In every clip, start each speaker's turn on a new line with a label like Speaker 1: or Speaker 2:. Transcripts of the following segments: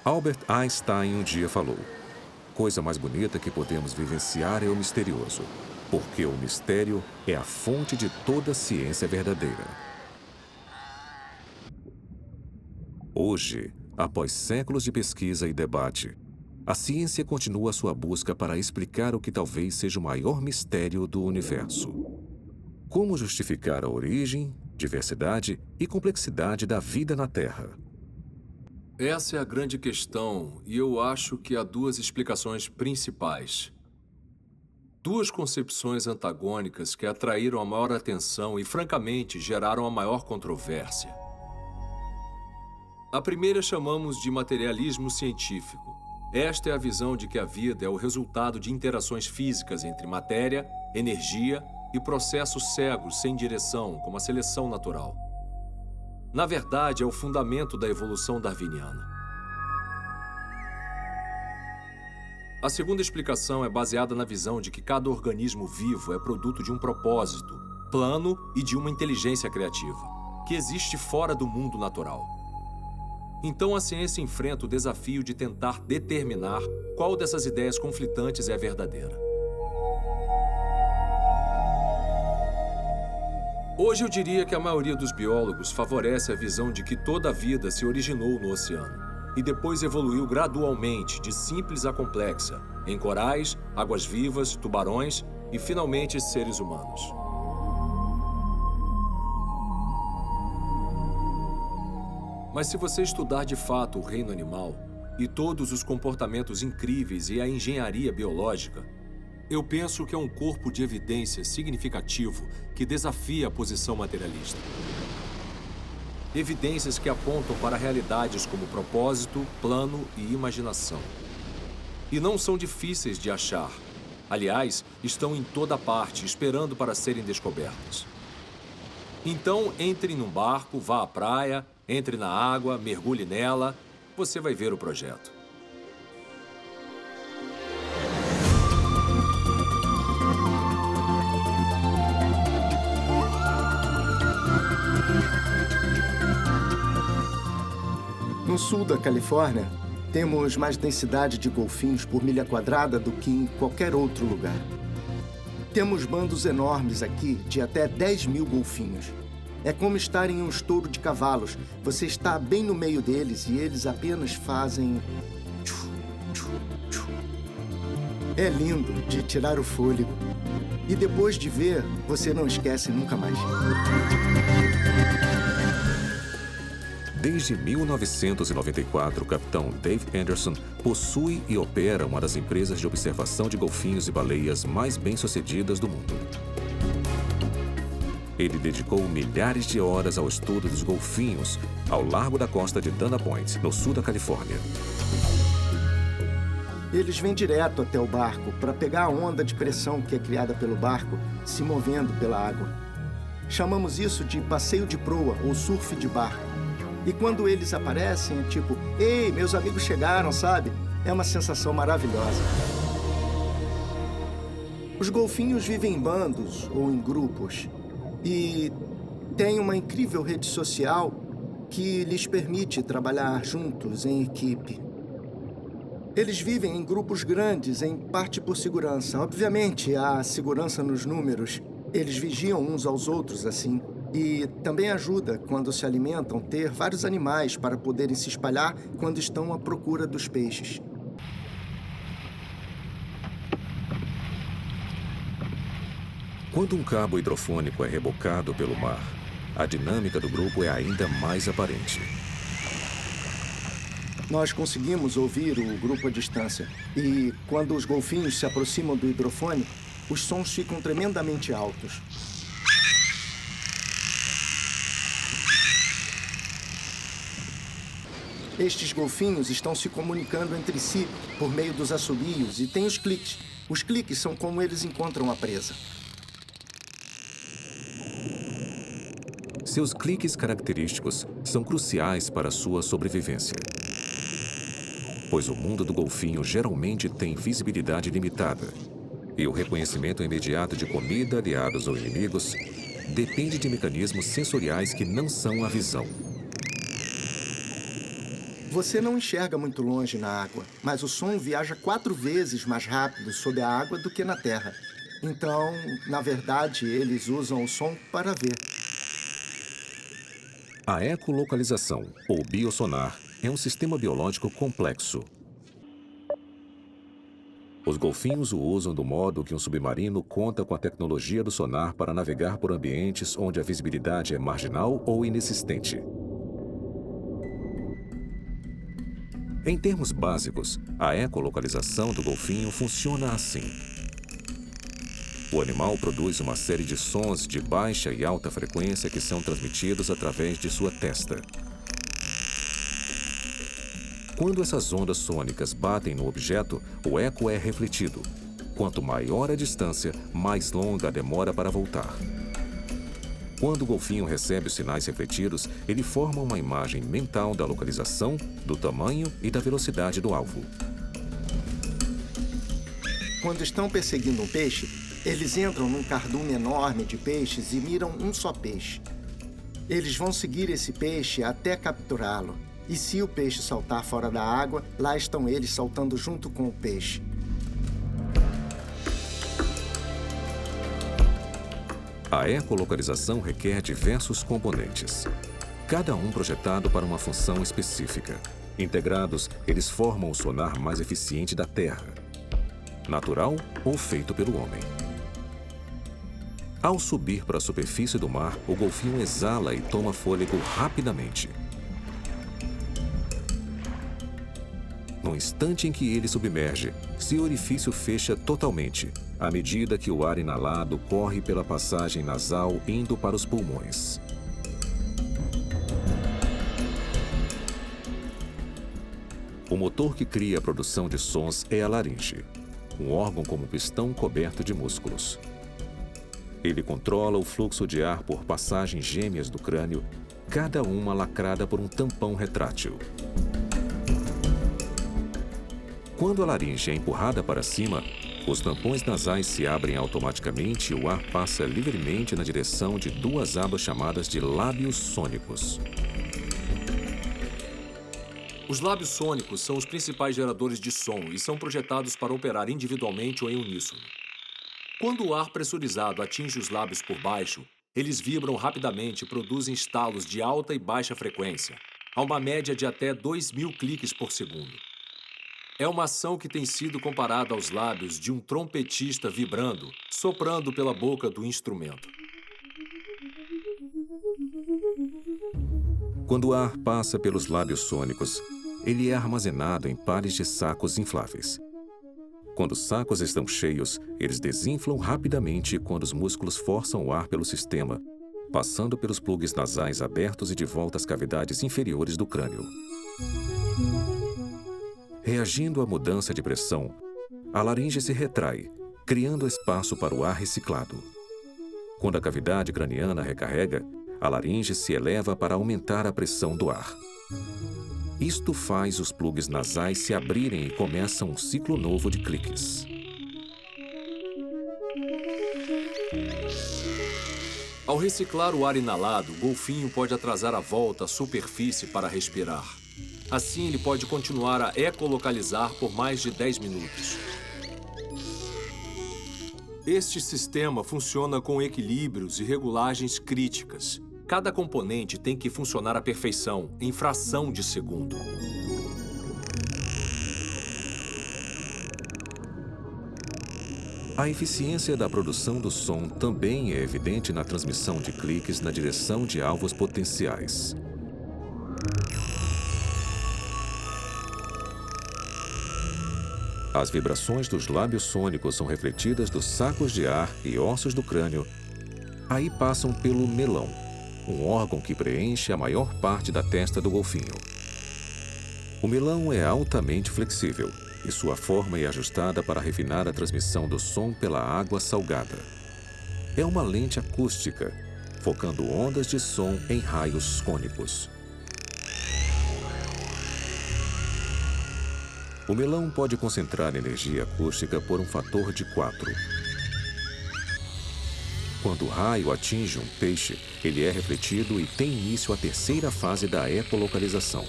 Speaker 1: Albert Einstein um dia falou: coisa mais bonita que podemos vivenciar é o misterioso, porque o mistério é a fonte de toda ciência verdadeira. Hoje, após séculos de pesquisa e debate, a ciência continua sua busca para explicar o que talvez seja o maior mistério do universo. Como justificar a origem, diversidade e complexidade da vida na Terra?
Speaker 2: Essa é a grande questão, e eu acho que há duas explicações principais. Duas concepções antagônicas que atraíram a maior atenção e, francamente, geraram a maior controvérsia. A primeira chamamos de materialismo científico. Esta é a visão de que a vida é o resultado de interações físicas entre matéria, energia e processos cegos sem direção, como a seleção natural. Na verdade, é o fundamento da evolução darwiniana. A segunda explicação é baseada na visão de que cada organismo vivo é produto de um propósito, plano e de uma inteligência criativa, que existe fora do mundo natural. Então a ciência enfrenta o desafio de tentar determinar qual dessas ideias conflitantes é a verdadeira. Hoje eu diria que a maioria dos biólogos favorece a visão de que toda a vida se originou no oceano e depois evoluiu gradualmente de simples a complexa, em corais, águas-vivas, tubarões e, finalmente, seres humanos. Mas se você estudar de fato o reino animal e todos os comportamentos incríveis e a engenharia biológica, eu penso que é um corpo de evidências significativo que desafia a posição materialista. Evidências que apontam para realidades como propósito, plano e imaginação. E não são difíceis de achar. Aliás, estão em toda parte, esperando para serem descobertas. Então, entre num barco, vá à praia, entre na água, mergulhe nela, você vai ver o projeto.
Speaker 3: No sul da Califórnia, temos mais densidade de golfinhos por milha quadrada do que em qualquer outro lugar. Temos bandos enormes aqui de até 10.000 golfinhos. É como estar em um estouro de cavalos. Você está bem no meio deles e eles apenas fazem... É lindo de tirar o fôlego. E depois de ver, você não esquece nunca mais.
Speaker 1: Desde 1994, o capitão Dave Anderson possui e opera uma das empresas de observação de golfinhos e baleias mais bem-sucedidas do mundo. Ele dedicou milhares de horas ao estudo dos golfinhos ao largo da costa de Dana Point, no sul da Califórnia.
Speaker 3: Eles vêm direto até o barco para pegar a onda de pressão que é criada pelo barco se movendo pela água. Chamamos isso de passeio de proa ou surf de barco. E quando eles aparecem, é tipo, ei, meus amigos chegaram, sabe? É uma sensação maravilhosa. Os golfinhos vivem em bandos ou em grupos e têm uma incrível rede social que lhes permite trabalhar juntos em equipe. Eles vivem em grupos grandes, em parte por segurança. Obviamente, há segurança nos números. Eles vigiam uns aos outros assim. E também ajuda, quando se alimentam, ter vários animais para poderem se espalhar quando estão à procura dos peixes.
Speaker 1: Quando um cabo hidrofônico é rebocado pelo mar, a dinâmica do grupo é ainda mais aparente.
Speaker 3: Nós conseguimos ouvir o grupo à distância. E quando os golfinhos se aproximam do hidrofone, os sons ficam tremendamente altos. Estes golfinhos estão se comunicando entre si por meio dos assobios e tem os cliques. Os cliques são como eles encontram a presa.
Speaker 1: Seus cliques característicos são cruciais para sua sobrevivência, pois o mundo do golfinho geralmente tem visibilidade limitada e o reconhecimento imediato de comida, aliados ou inimigos depende de mecanismos sensoriais que não são a visão.
Speaker 3: Você não enxerga muito longe na água, mas o som viaja 4 vezes mais rápido sob a água do que na terra. Então, na verdade, eles usam o som para ver.
Speaker 1: A ecolocalização, ou biosonar, é um sistema biológico complexo. Os golfinhos o usam do modo que um submarino conta com a tecnologia do sonar para navegar por ambientes onde a visibilidade é marginal ou inexistente. Em termos básicos, a ecolocalização do golfinho funciona assim. O animal produz uma série de sons de baixa e alta frequência que são transmitidos através de sua testa. Quando essas ondas sônicas batem no objeto, o eco é refletido. Quanto maior a distância, mais longa a demora para voltar. Quando o golfinho recebe os sinais refletidos, ele forma uma imagem mental da localização, do tamanho e da velocidade do alvo.
Speaker 3: Quando estão perseguindo um peixe, eles entram num cardume enorme de peixes e miram um só peixe. Eles vão seguir esse peixe até capturá-lo. E se o peixe saltar fora da água, lá estão eles saltando junto com o peixe.
Speaker 1: A ecolocalização requer diversos componentes, cada um projetado para uma função específica. Integrados, eles formam o sonar mais eficiente da Terra, natural ou feito pelo homem. Ao subir para a superfície do mar, o golfinho exala e toma fôlego rapidamente. No instante em que ele submerge, seu orifício fecha totalmente, à medida que o ar inalado corre pela passagem nasal indo para os pulmões. O motor que cria a produção de sons é a laringe, um órgão como pistão coberto de músculos. Ele controla o fluxo de ar por passagens gêmeas do crânio, cada uma lacrada por um tampão retrátil. Quando a laringe é empurrada para cima, os tampões nasais se abrem automaticamente e o ar passa livremente na direção de 2 abas chamadas de lábios sônicos.
Speaker 2: Os lábios sônicos são os principais geradores de som e são projetados para operar individualmente ou em uníssono. Quando o ar pressurizado atinge os lábios por baixo, eles vibram rapidamente e produzem estalos de alta e baixa frequência, a uma média de até 2.000 cliques por segundo. É uma ação que tem sido comparada aos lábios de um trompetista vibrando, soprando pela boca do instrumento.
Speaker 1: Quando o ar passa pelos lábios sônicos, ele é armazenado em pares de sacos infláveis. Quando os sacos estão cheios, eles desinflam rapidamente quando os músculos forçam o ar pelo sistema, passando pelos plugs nasais abertos e de volta às cavidades inferiores do crânio. Reagindo à mudança de pressão, a laringe se retrai, criando espaço para o ar reciclado. Quando a cavidade craniana recarrega, a laringe se eleva para aumentar a pressão do ar. Isto faz os plugs nasais se abrirem e começa um ciclo novo de cliques.
Speaker 2: Ao reciclar o ar inalado, o golfinho pode atrasar a volta à superfície para respirar. Assim, ele pode continuar a ecolocalizar por mais de 10 minutos. Este sistema funciona com equilíbrios e regulagens críticas. Cada componente tem que funcionar à perfeição, em fração de segundo.
Speaker 1: A eficiência da produção do som também é evidente na transmissão de cliques na direção de alvos potenciais. As vibrações dos lábios sônicos são refletidas dos sacos de ar e ossos do crânio. Aí passam pelo melão, um órgão que preenche a maior parte da testa do golfinho. O melão é altamente flexível e sua forma é ajustada para refinar a transmissão do som pela água salgada. É uma lente acústica, focando ondas de som em raios cônicos. O melão pode concentrar energia acústica por um fator de 4. Quando o raio atinge um peixe, ele é refletido e tem início a terceira fase da ecolocalização.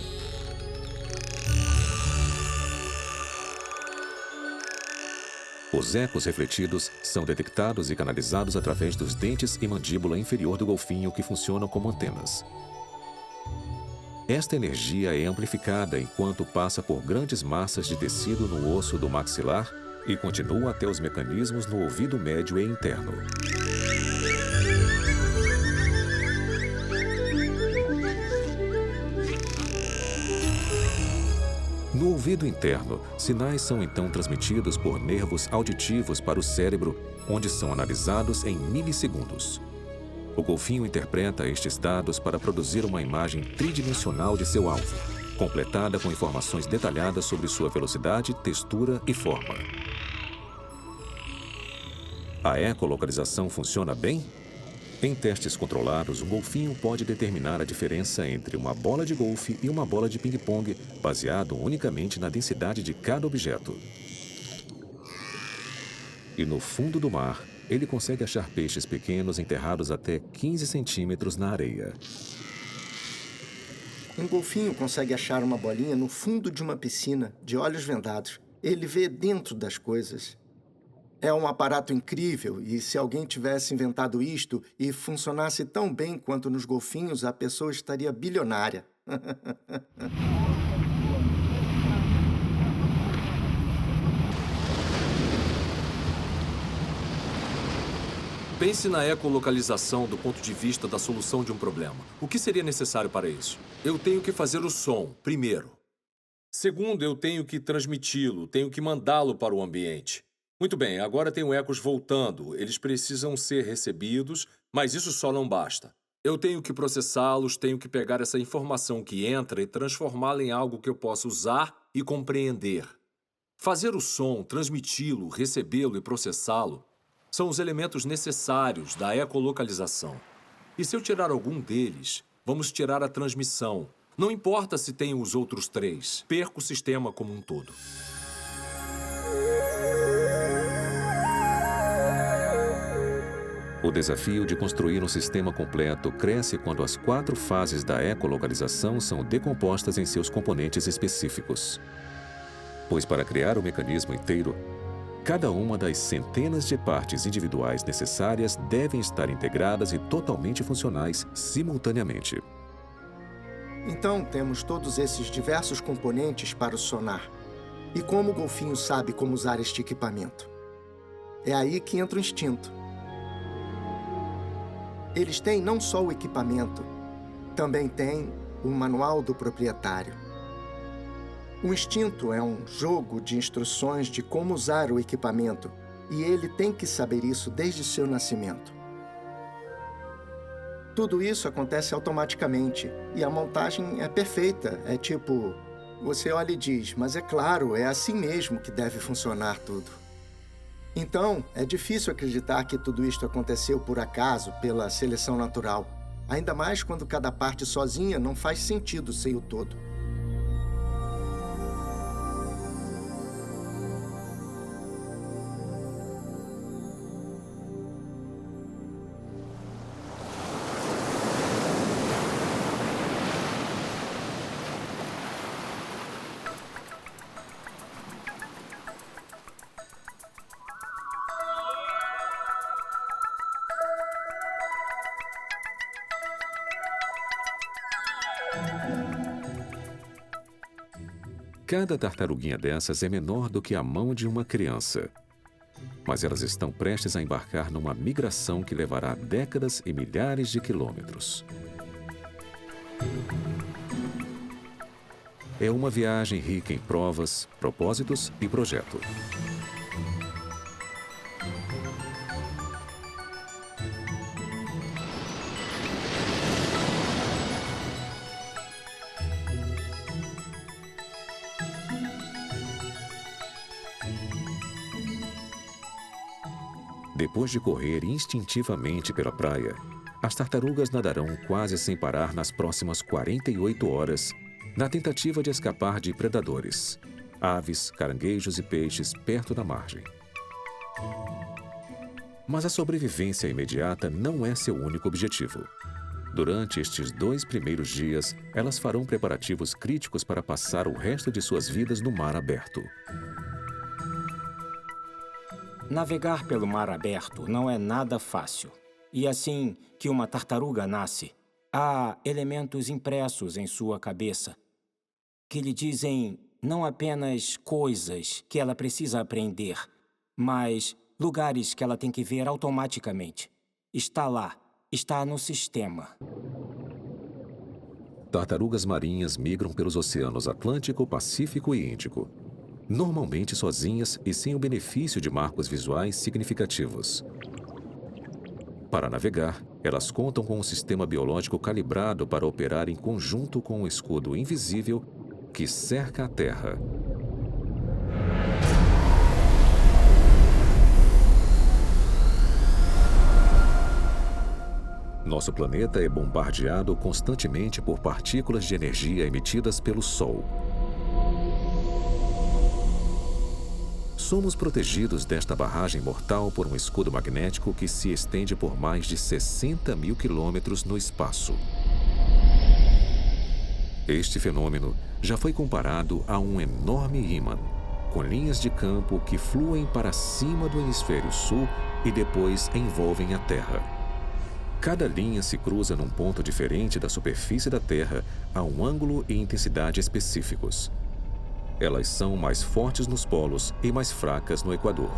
Speaker 1: Os ecos refletidos são detectados e canalizados através dos dentes e mandíbula inferior do golfinho, que funcionam como antenas. Esta energia é amplificada enquanto passa por grandes massas de tecido no osso do maxilar e continua até os mecanismos no ouvido médio e interno. No ouvido interno, sinais são então transmitidos por nervos auditivos para o cérebro, onde são analisados em milissegundos. O golfinho interpreta estes dados para produzir uma imagem tridimensional de seu alvo, completada com informações detalhadas sobre sua velocidade, textura e forma. A ecolocalização funciona bem? Em testes controlados, um golfinho pode determinar a diferença entre uma bola de golfe e uma bola de ping-pong, baseado unicamente na densidade de cada objeto. E no fundo do mar, ele consegue achar peixes pequenos enterrados até 15 centímetros na areia.
Speaker 3: Um golfinho consegue achar uma bolinha no fundo de uma piscina, de olhos vendados. Ele vê dentro das coisas. É um aparato incrível, e se alguém tivesse inventado isto e funcionasse tão bem quanto nos golfinhos, a pessoa estaria bilionária.
Speaker 2: Pense na ecolocalização do ponto de vista da solução de um problema. O que seria necessário para isso? Eu tenho que fazer o som, primeiro. Segundo, eu tenho que transmiti-lo, tenho que mandá-lo para o ambiente. Muito bem, agora tenho ecos voltando. Eles precisam ser recebidos, mas isso só não basta. Eu tenho que processá-los, tenho que pegar essa informação que entra e transformá-la em algo que eu possa usar e compreender. Fazer o som, transmiti-lo, recebê-lo e processá-lo são os elementos necessários da ecolocalização. E se eu tirar algum deles, vamos tirar a transmissão. Não importa se tenho os outros três, perco o sistema como um todo.
Speaker 1: O desafio de construir um sistema completo cresce quando as 4 fases da ecolocalização são decompostas em seus componentes específicos. Pois para criar o mecanismo inteiro, cada uma das centenas de partes individuais necessárias devem estar integradas e totalmente funcionais simultaneamente.
Speaker 3: Então, temos todos esses diversos componentes para o sonar. E como o golfinho sabe como usar este equipamento? É aí que entra o instinto. Eles têm não só o equipamento, também têm o manual do proprietário. O instinto é um jogo de instruções de como usar o equipamento, e ele tem que saber isso desde seu nascimento. Tudo isso acontece automaticamente, e a montagem é perfeita. É tipo, você olha e diz, mas é claro, é assim mesmo que deve funcionar tudo. Então, é difícil acreditar que tudo isto aconteceu por acaso, pela seleção natural. Ainda mais quando cada parte sozinha não faz sentido sem o todo.
Speaker 1: Cada tartaruguinha dessas é menor do que a mão de uma criança. Mas elas estão prestes a embarcar numa migração que levará décadas e milhares de quilômetros. É uma viagem rica em provas, propósitos e projeto. Depois de correr instintivamente pela praia, as tartarugas nadarão quase sem parar nas próximas 48 horas, na tentativa de escapar de predadores, aves, caranguejos e peixes perto da margem. Mas a sobrevivência imediata não é seu único objetivo. Durante estes 2 primeiros dias, elas farão preparativos críticos para passar o resto de suas vidas no mar aberto.
Speaker 4: Navegar pelo mar aberto não é nada fácil. E assim que uma tartaruga nasce, há elementos impressos em sua cabeça que lhe dizem não apenas coisas que ela precisa aprender, mas lugares que ela tem que ver automaticamente. Está lá, está no sistema.
Speaker 1: Tartarugas marinhas migram pelos oceanos Atlântico, Pacífico e Índico, normalmente sozinhas e sem o benefício de marcos visuais significativos. Para navegar, elas contam com um sistema biológico calibrado para operar em conjunto com um escudo invisível que cerca a Terra. Nosso planeta é bombardeado constantemente por partículas de energia emitidas pelo Sol. Somos protegidos desta barragem mortal por um escudo magnético que se estende por mais de 60 mil quilômetros no espaço. Este fenômeno já foi comparado a um enorme ímã, com linhas de campo que fluem para cima do hemisfério sul e depois envolvem a Terra. Cada linha se cruza num ponto diferente da superfície da Terra a um ângulo e intensidade específicos. Elas são mais fortes nos polos e mais fracas no Equador.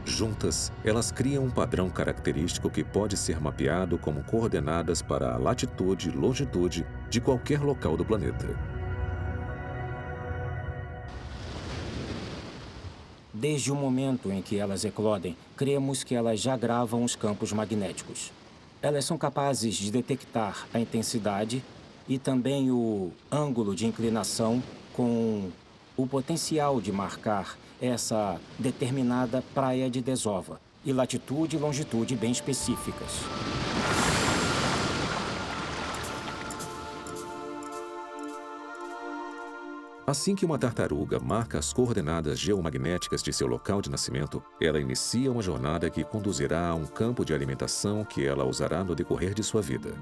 Speaker 1: Juntas, elas criam um padrão característico que pode ser mapeado como coordenadas para a latitude e longitude de qualquer local do planeta.
Speaker 4: Desde o momento em que elas eclodem, cremos que elas já gravam os campos magnéticos. Elas são capazes de detectar a intensidade e também o ângulo de inclinação com o potencial de marcar essa determinada praia de desova e latitude e longitude bem específicas.
Speaker 1: Assim que uma tartaruga marca as coordenadas geomagnéticas de seu local de nascimento, ela inicia uma jornada que conduzirá a um campo de alimentação que ela usará no decorrer de sua vida.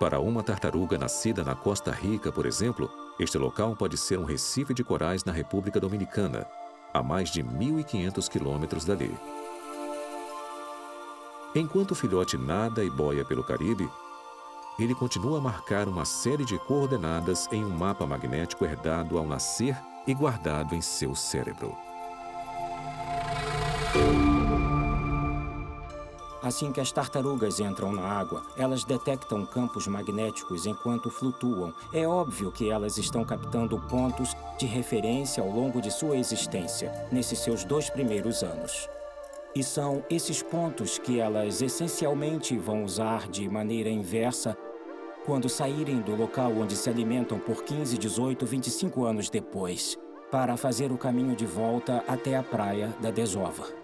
Speaker 1: Para uma tartaruga nascida na Costa Rica, por exemplo, este local pode ser um recife de corais na República Dominicana, a mais de 1.500 quilômetros dali. Enquanto o filhote nada e boia pelo Caribe, ele continua a marcar uma série de coordenadas em um mapa magnético herdado ao nascer e guardado em seu cérebro.
Speaker 4: Assim que as tartarugas entram na água, elas detectam campos magnéticos enquanto flutuam. É óbvio que elas estão captando pontos de referência ao longo de sua existência, nesses seus 2 primeiros anos. E são esses pontos que elas essencialmente vão usar de maneira inversa quando saírem do local onde se alimentam por 15, 18, 25 anos depois, para fazer o caminho de volta até a praia da desova.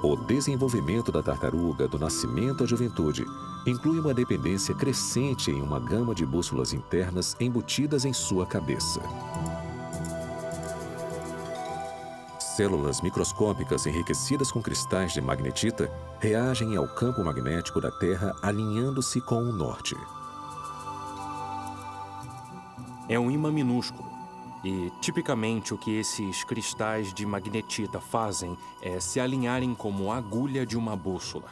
Speaker 1: O desenvolvimento da tartaruga do nascimento à juventude inclui uma dependência crescente em uma gama de bússolas internas embutidas em sua cabeça. Células microscópicas enriquecidas com cristais de magnetita reagem ao campo magnético da Terra alinhando-se com o norte.
Speaker 5: É um ímã minúsculo. E, tipicamente, o que esses cristais de magnetita fazem é se alinharem como a agulha de uma bússola.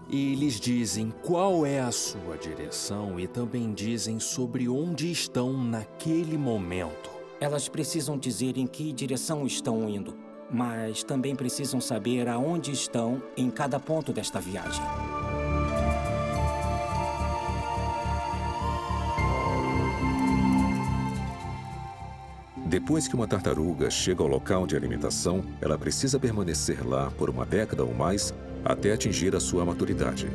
Speaker 5: E lhes dizem qual é a sua direção e também dizem sobre onde estão naquele momento.
Speaker 4: Elas precisam dizer em que direção estão indo, mas também precisam saber aonde estão em cada ponto desta viagem.
Speaker 1: Depois que uma tartaruga chega ao local de alimentação, ela precisa permanecer lá por uma década ou mais até atingir a sua maturidade.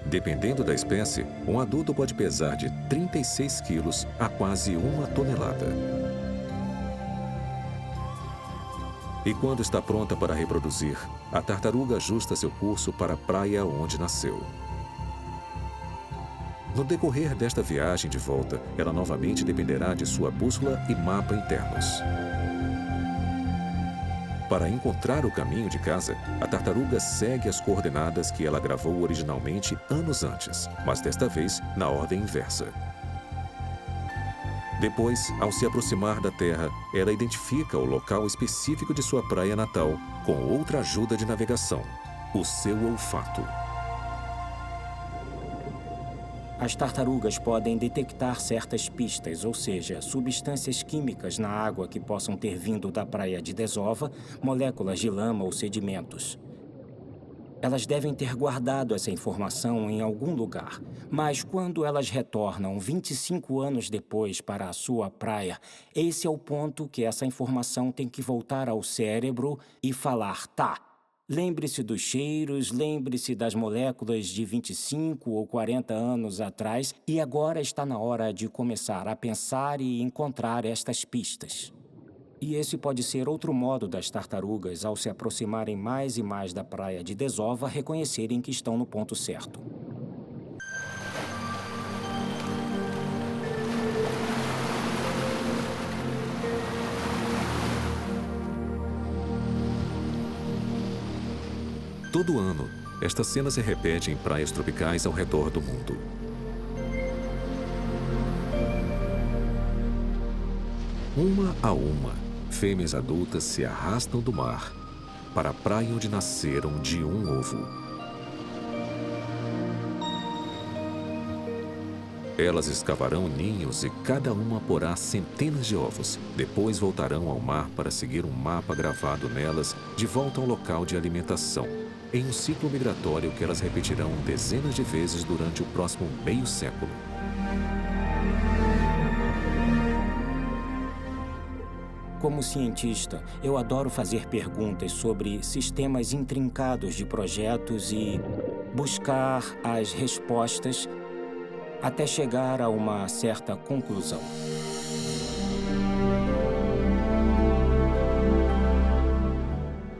Speaker 1: Dependendo da espécie, um adulto pode pesar de 36 quilos a quase 1 tonelada. E quando está pronta para reproduzir, a tartaruga ajusta seu curso para a praia onde nasceu. No decorrer desta viagem de volta, ela novamente dependerá de sua bússola e mapa internos. Para encontrar o caminho de casa, a tartaruga segue as coordenadas que ela gravou originalmente anos antes, mas desta vez na ordem inversa. Depois, ao se aproximar da Terra, ela identifica o local específico de sua praia natal com outra ajuda de navegação, o seu olfato.
Speaker 4: As tartarugas podem detectar certas pistas, ou seja, substâncias químicas na água que possam ter vindo da praia de desova, moléculas de lama ou sedimentos. Elas devem ter guardado essa informação em algum lugar, mas quando elas retornam 25 anos depois para a sua praia, esse é o ponto que essa informação tem que voltar ao cérebro e falar, tá, lembre-se dos cheiros, lembre-se das moléculas de 25 ou 40 anos atrás e agora está na hora de começar a pensar e encontrar estas pistas. E esse pode ser outro modo das tartarugas, ao se aproximarem mais e mais da praia de desova, reconhecerem que estão no ponto certo.
Speaker 1: Todo ano, esta cena se repete em praias tropicais ao redor do mundo. Uma a uma, fêmeas adultas se arrastam do mar para a praia onde nasceram de um ovo. Elas escavarão ninhos e cada uma porá centenas de ovos. Depois voltarão ao mar para seguir um mapa gravado nelas de volta ao local de alimentação, em um ciclo migratório que elas repetirão dezenas de vezes durante o próximo meio século.
Speaker 4: Como cientista, eu adoro fazer perguntas sobre sistemas intrincados de projetos e buscar as respostas até chegar a uma certa conclusão.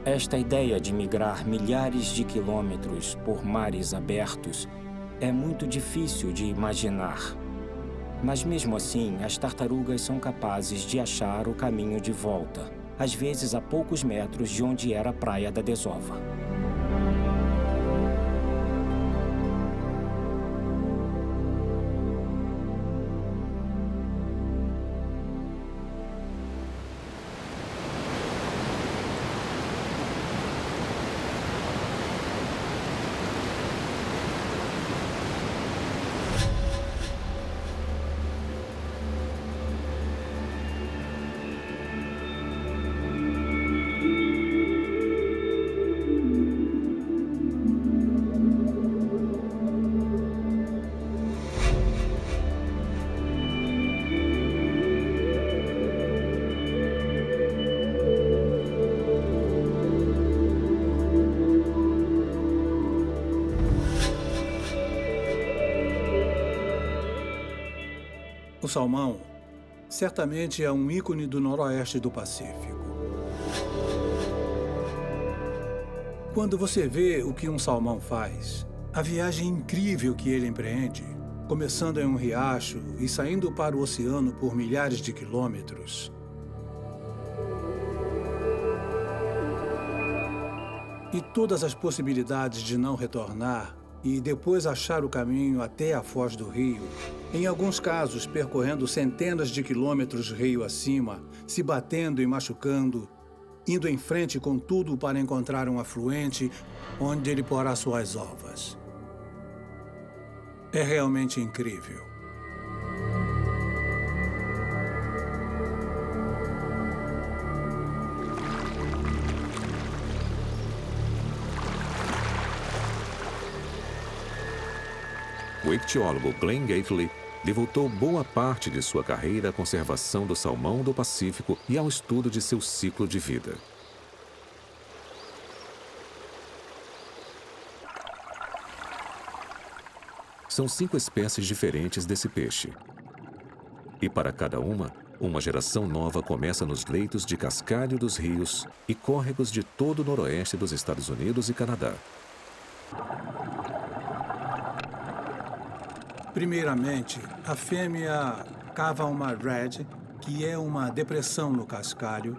Speaker 4: Esta ideia de migrar milhares de quilômetros por mares abertos é muito difícil de imaginar. Mas mesmo assim, as tartarugas são capazes de achar o caminho de volta, às vezes a poucos metros de onde era a praia da desova.
Speaker 6: O salmão certamente é um ícone do noroeste do Pacífico. Quando você vê o que um salmão faz, a viagem incrível que ele empreende, começando em um riacho e saindo para o oceano por milhares de quilômetros, e todas as possibilidades de não retornar e depois achar o caminho até a foz do rio, em alguns casos percorrendo centenas de quilômetros rio acima, se batendo e machucando, indo em frente com tudo para encontrar um afluente onde ele porá suas ovas. É realmente incrível.
Speaker 1: O ictiólogo Glenn Gately devotou boa parte de sua carreira à conservação do salmão do Pacífico e ao estudo de seu ciclo de vida. São 5 espécies diferentes desse peixe. E para cada uma geração nova começa nos leitos de cascalho dos rios e córregos de todo o noroeste dos Estados Unidos e Canadá.
Speaker 6: Primeiramente, a fêmea cava uma red, que é uma depressão no cascalho,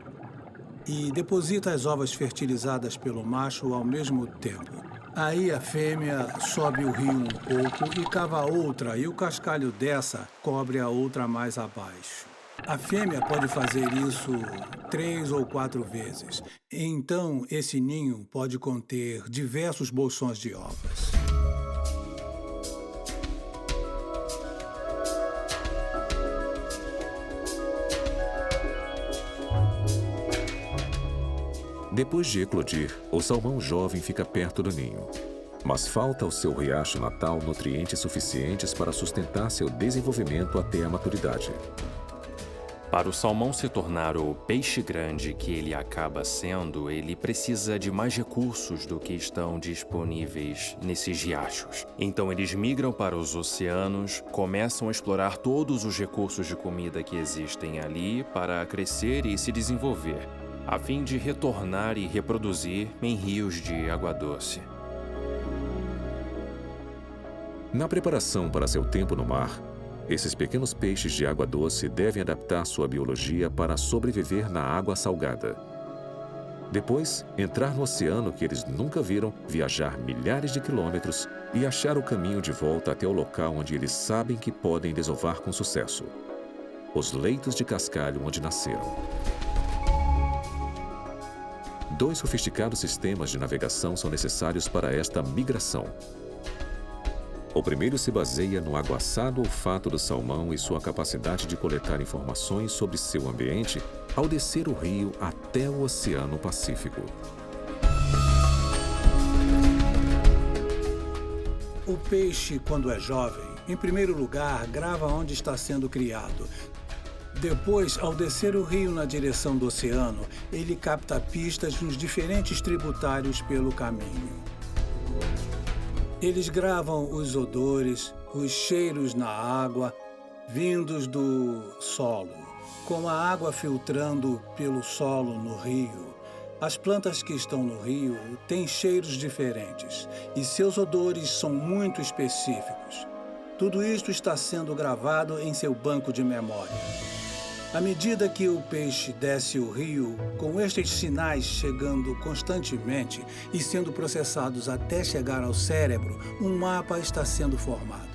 Speaker 6: e deposita as ovas fertilizadas pelo macho ao mesmo tempo. Aí a fêmea sobe o rio um pouco e cava outra, e o cascalho dessa cobre a outra mais abaixo. A fêmea pode fazer isso 3 ou 4 vezes. Então, esse ninho pode conter diversos bolsões de ovas.
Speaker 1: Depois de eclodir, o salmão jovem fica perto do ninho. Mas falta ao seu riacho natal nutrientes suficientes para sustentar seu desenvolvimento até a maturidade.
Speaker 5: Para o salmão se tornar o peixe grande que ele acaba sendo, ele precisa de mais recursos do que estão disponíveis nesses riachos. Então eles migram para os oceanos, começam a explorar todos os recursos de comida que existem ali para crescer e se desenvolver, a fim de retornar e reproduzir em rios de água doce.
Speaker 1: Na preparação para seu tempo no mar, esses pequenos peixes de água doce devem adaptar sua biologia para sobreviver na água salgada. Depois, entrar no oceano que eles nunca viram, viajar milhares de quilômetros e achar o caminho de volta até o local onde eles sabem que podem desovar com sucesso: os leitos de cascalho onde nasceram. 2 sofisticados sistemas de navegação são necessários para esta migração. O primeiro se baseia no aguçado olfato do salmão e sua capacidade de coletar informações sobre seu ambiente ao descer o rio até o Oceano Pacífico.
Speaker 6: O peixe, quando é jovem, em primeiro lugar, grava onde está sendo criado. Depois, ao descer o rio na direção do oceano, ele capta pistas nos diferentes tributários pelo caminho. Eles gravam os odores, os cheiros na água, vindos do solo. Com a água filtrando pelo solo no rio, as plantas que estão no rio têm cheiros diferentes e seus odores são muito específicos. Tudo isto está sendo gravado em seu banco de memória. À medida que o peixe desce o rio, com estes sinais chegando constantemente e sendo processados até chegar ao cérebro, um mapa está sendo formado.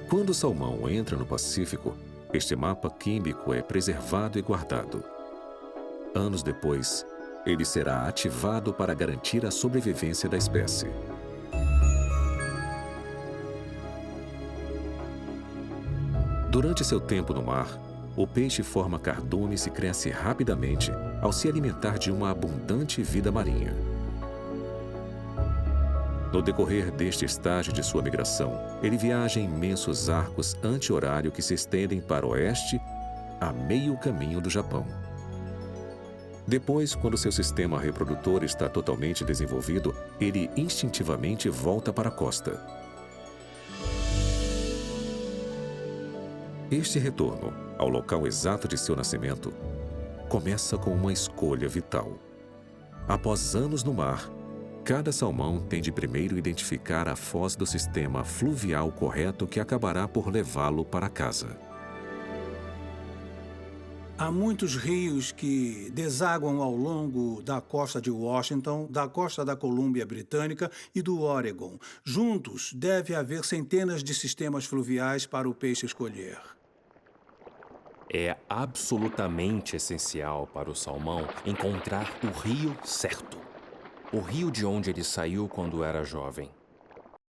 Speaker 1: Quando o salmão entra no Pacífico, este mapa químico é preservado e guardado. Anos depois, ele será ativado para garantir a sobrevivência da espécie. Durante seu tempo no mar, o peixe forma cardumes e cresce rapidamente ao se alimentar de uma abundante vida marinha. No decorrer deste estágio de sua migração, ele viaja em imensos arcos anti-horário que se estendem para o oeste a meio caminho do Japão. Depois, quando seu sistema reprodutor está totalmente desenvolvido, ele instintivamente volta para a costa. Este retorno ao local exato de seu nascimento começa com uma escolha vital. Após anos no mar, cada salmão tem de primeiro identificar a foz do sistema fluvial correto que acabará por levá-lo para casa.
Speaker 6: Há muitos rios que desaguam ao longo da costa de Washington, da costa da Colômbia Britânica e do Oregon. Juntos, deve haver centenas de sistemas fluviais para o peixe escolher.
Speaker 5: É absolutamente essencial para o salmão encontrar o rio certo. O rio de onde ele saiu quando era jovem.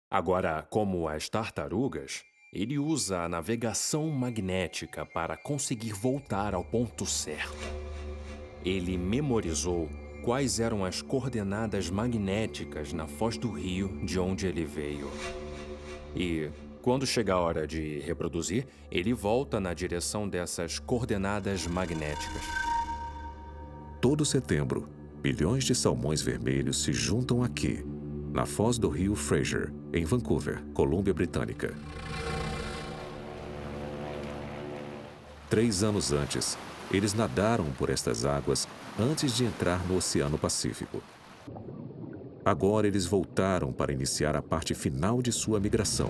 Speaker 5: Agora, como as tartarugas, ele usa a navegação magnética para conseguir voltar ao ponto certo. Ele memorizou quais eram as coordenadas magnéticas na foz do rio de onde ele veio. E, quando chega a hora de reproduzir, ele volta na direção dessas coordenadas magnéticas.
Speaker 1: Todo setembro, bilhões de salmões vermelhos se juntam aqui, na foz do rio Fraser, em Vancouver, Colômbia Britânica. 3 anos antes, eles nadaram por estas águas antes de entrar no Oceano Pacífico. Agora eles voltaram para iniciar a parte final de sua migração.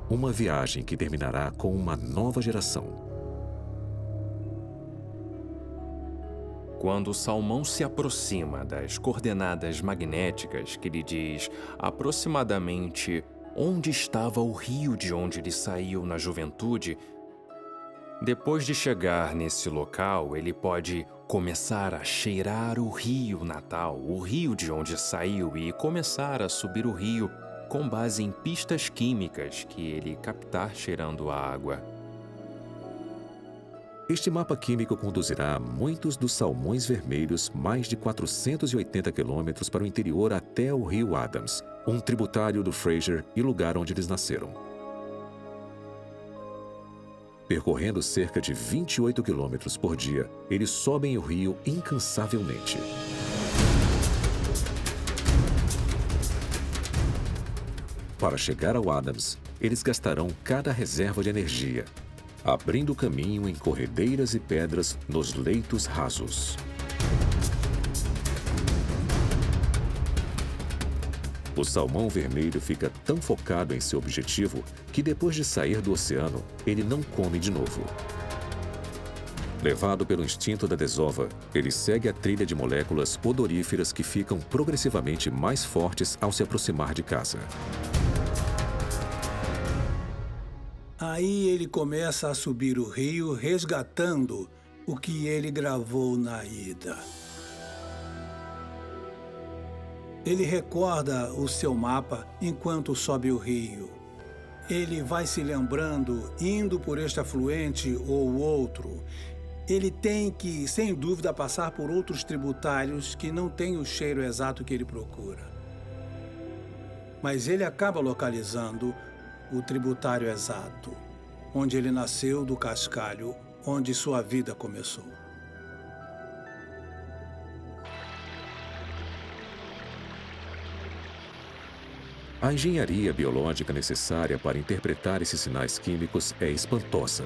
Speaker 1: uma viagem que terminará com uma nova geração.
Speaker 5: Quando o salmão se aproxima das coordenadas magnéticas que lhe diz aproximadamente onde estava o rio de onde ele saiu na juventude, depois de chegar nesse local, ele pode começar a cheirar o rio natal, o rio de onde saiu, e começar a subir o rio com base em pistas químicas que ele captar cheirando a água.
Speaker 1: Este mapa químico conduzirá muitos dos salmões vermelhos mais de 480 quilômetros para o interior até o rio Adams, um tributário do Fraser e lugar onde eles nasceram. Percorrendo cerca de 28 quilômetros por dia, eles sobem o rio incansavelmente. Para chegar ao Adams, eles gastarão cada reserva de energia, abrindo caminho em corredeiras e pedras nos leitos rasos. O salmão vermelho fica tão focado em seu objetivo que depois de sair do oceano, ele não come de novo. Levado pelo instinto da desova, ele segue a trilha de moléculas odoríferas que ficam progressivamente mais fortes ao se aproximar de casa.
Speaker 6: Aí ele começa a subir o rio, resgatando o que ele gravou na ida. Ele recorda o seu mapa enquanto sobe o rio. Ele vai se lembrando, indo por este afluente ou outro. Ele tem que, sem dúvida, passar por outros tributários que não têm o cheiro exato que ele procura. Mas ele acaba localizando o tributário exato, onde ele nasceu do cascalho, onde sua vida começou.
Speaker 1: A engenharia biológica necessária para interpretar esses sinais químicos é espantosa.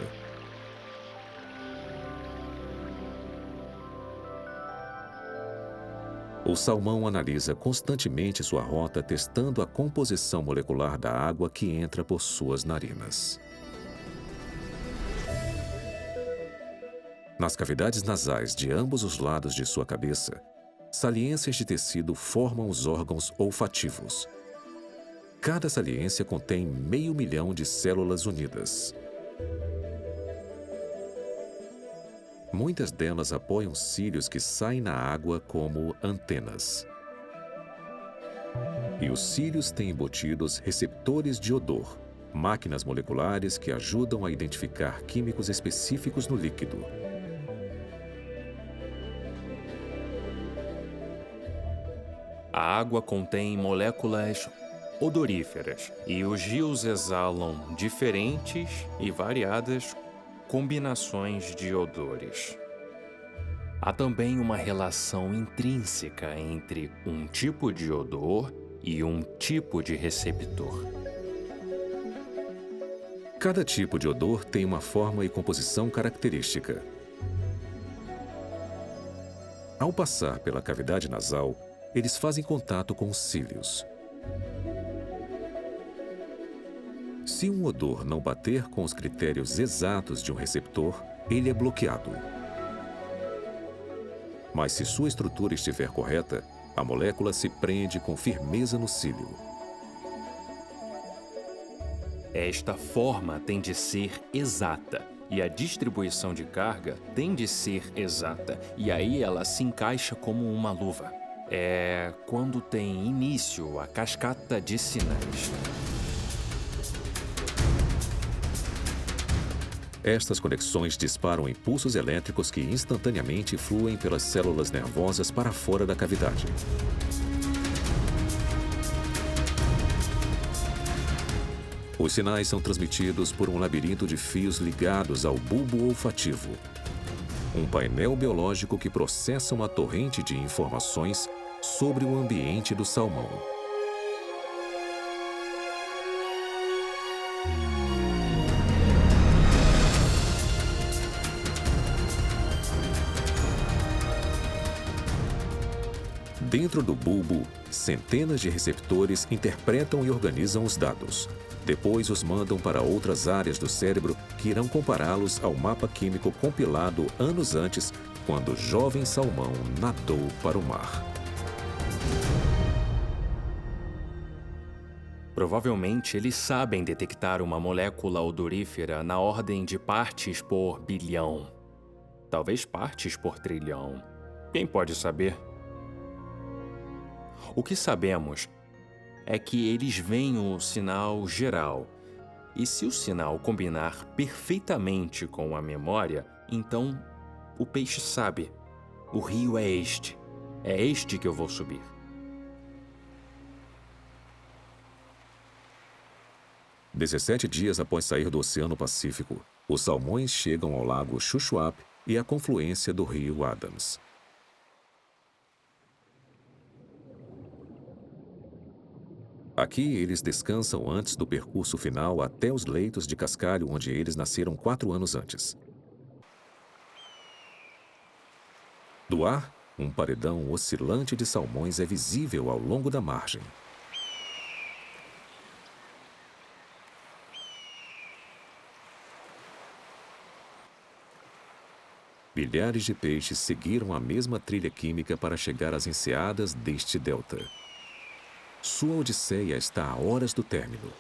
Speaker 1: O salmão analisa constantemente sua rota, testando a composição molecular da água que entra por suas narinas. Nas cavidades nasais de ambos os lados de sua cabeça, saliências de tecido formam os órgãos olfativos. Cada saliência contém 500 mil de células unidas. Muitas delas apoiam cílios que saem na água como antenas. E os cílios têm embutidos receptores de odor, máquinas moleculares que ajudam a identificar químicos específicos no líquido.
Speaker 5: A água contém moléculas odoríferas e os rios exalam diferentes e variadas combinações de odores. Há também uma relação intrínseca entre um tipo de odor e um tipo de receptor.
Speaker 1: Cada tipo de odor tem uma forma e composição característica. Ao passar pela cavidade nasal, eles fazem contato com os cílios. Se um odor não bater com os critérios exatos de um receptor, ele é bloqueado. Mas se sua estrutura estiver correta, a molécula se prende com firmeza no cílio.
Speaker 5: Esta forma tem de ser exata e a distribuição de carga tem de ser exata, e aí ela se encaixa como uma luva. É quando tem início a cascata de sinais.
Speaker 1: Estas conexões disparam impulsos elétricos que instantaneamente fluem pelas células nervosas para fora da cavidade. Os sinais são transmitidos por um labirinto de fios ligados ao bulbo olfativo, um painel biológico que processa uma torrente de informações sobre o ambiente do salmão. Dentro do bulbo, centenas de receptores interpretam e organizam os dados. Depois os mandam para outras áreas do cérebro que irão compará-los ao mapa químico compilado anos antes, quando o jovem salmão nadou para o mar.
Speaker 5: Provavelmente eles sabem detectar uma molécula odorífera na ordem de partes por bilhão. Talvez partes por trilhão. Quem pode saber? O que sabemos é que eles veem o sinal geral. E se o sinal combinar perfeitamente com a memória, então o peixe sabe. O rio é este. É este que eu vou subir.
Speaker 1: "17 dias após sair do Oceano Pacífico, os salmões chegam ao lago Shuswap e à confluência do rio Adams. Aqui eles descansam antes do percurso final até os leitos de cascalho onde eles nasceram 4 anos antes. Do ar, um paredão oscilante de salmões é visível ao longo da margem. Milhares de peixes seguiram a mesma trilha química para chegar às enseadas deste delta. Sua odisseia está a horas do término.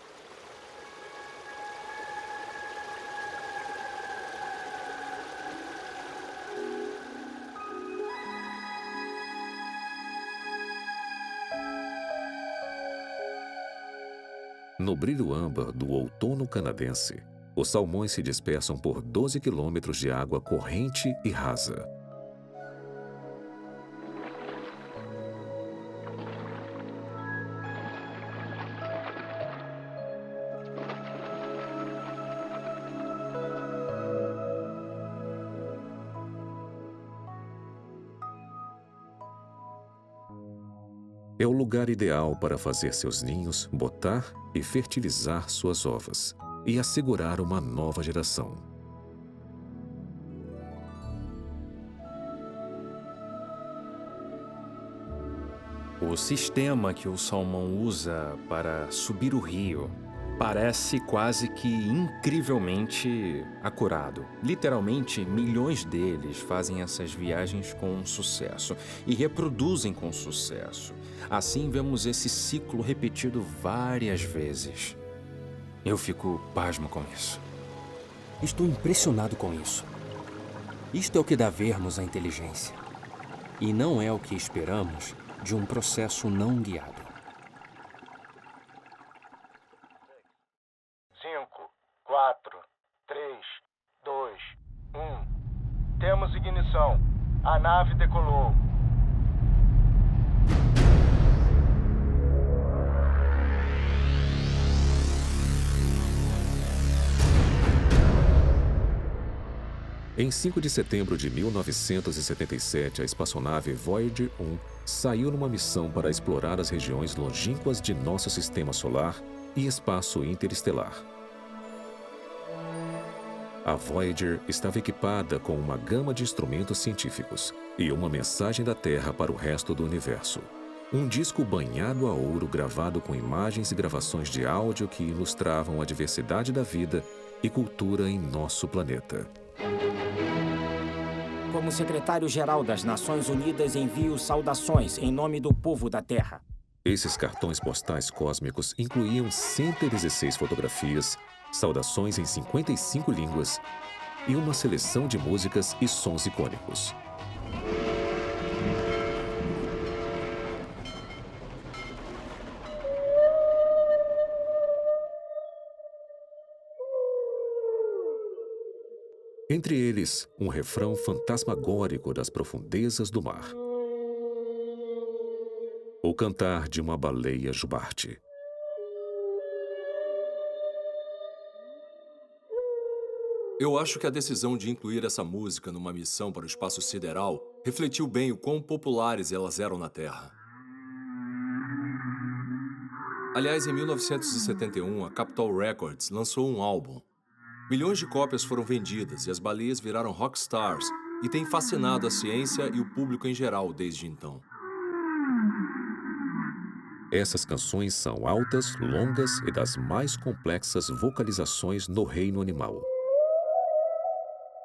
Speaker 1: No brilho âmbar do outono canadense, os salmões se dispersam por 12 quilômetros de água corrente e rasa. É o lugar ideal para fazer seus ninhos, botar e fertilizar suas ovas e assegurar uma nova geração.
Speaker 5: O sistema que o salmão usa para subir o rio parece quase que incrivelmente acurado. Literalmente, milhões deles fazem essas viagens com sucesso e reproduzem com sucesso. Assim, vemos esse ciclo repetido várias vezes. Eu fico pasmo com isso.
Speaker 7: Estou impressionado com isso. Isto é o que dá vermos à inteligência. E não é o que esperamos de um processo não guiado.
Speaker 8: 5, 4, 3, 2, 1. Temos ignição. A nave decolou.
Speaker 1: Em 5 de setembro de 1977, a espaçonave Voyager 1 saiu numa missão para explorar as regiões longínquas de nosso sistema solar e espaço interestelar. A Voyager estava equipada com uma gama de instrumentos científicos e uma mensagem da Terra para o resto do universo. Um disco banhado a ouro gravado com imagens e gravações de áudio que ilustravam a diversidade da vida e cultura em nosso planeta.
Speaker 4: Como secretário-geral das Nações Unidas, envio saudações em nome do povo da Terra.
Speaker 1: Esses cartões postais cósmicos incluíam 116 fotografias, saudações em 55 línguas e uma seleção de músicas e sons icônicos. Entre eles, um refrão fantasmagórico das profundezas do mar. O cantar de uma baleia jubarte.
Speaker 2: Eu acho que a decisão de incluir essa música numa missão para o espaço sideral refletiu bem o quão populares elas eram na Terra. Aliás, em 1971, a Capitol Records lançou um álbum. Milhões de cópias foram vendidas e as baleias viraram rockstars e têm fascinado a ciência e o público em geral desde então.
Speaker 1: Essas canções são altas, longas e das mais complexas vocalizações no reino animal.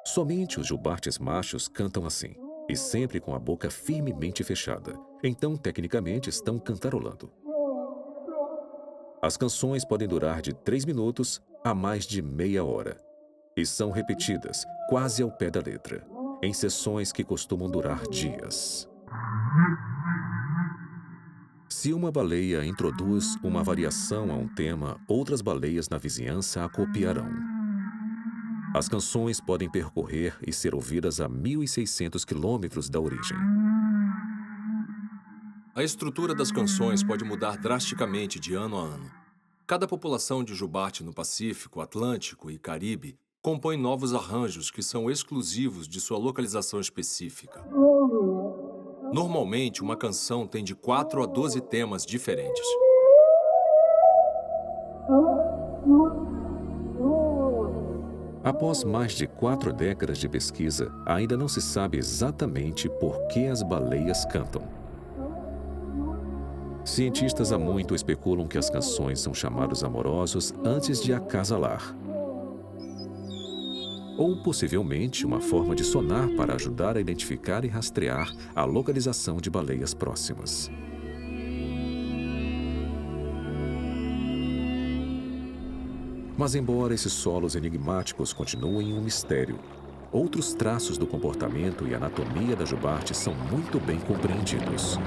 Speaker 1: Somente os jubartes machos cantam assim, e sempre com a boca firmemente fechada. Então, tecnicamente, estão cantarolando. As canções podem durar de 3 minutos a mais de meia hora. E são repetidas, quase ao pé da letra, em sessões que costumam durar dias. Se uma baleia introduz uma variação a um tema, outras baleias na vizinhança a copiarão. As canções podem percorrer e ser ouvidas a 1.600 quilômetros da origem.
Speaker 2: A estrutura das canções pode mudar drasticamente de ano a ano. Cada população de jubarte no Pacífico, Atlântico e Caribe compõe novos arranjos que são exclusivos de sua localização específica. Normalmente, uma canção tem de 4 a 12 temas diferentes.
Speaker 1: Após mais de 4 décadas de pesquisa, ainda não se sabe exatamente por que as baleias cantam. Cientistas há muito especulam que as canções são chamados amorosos antes de acasalar. Ou, possivelmente, uma forma de sonar para ajudar a identificar e rastrear a localização de baleias próximas. Mas, embora esses solos enigmáticos continuem um mistério, outros traços do comportamento e anatomia da jubarte são muito bem compreendidos.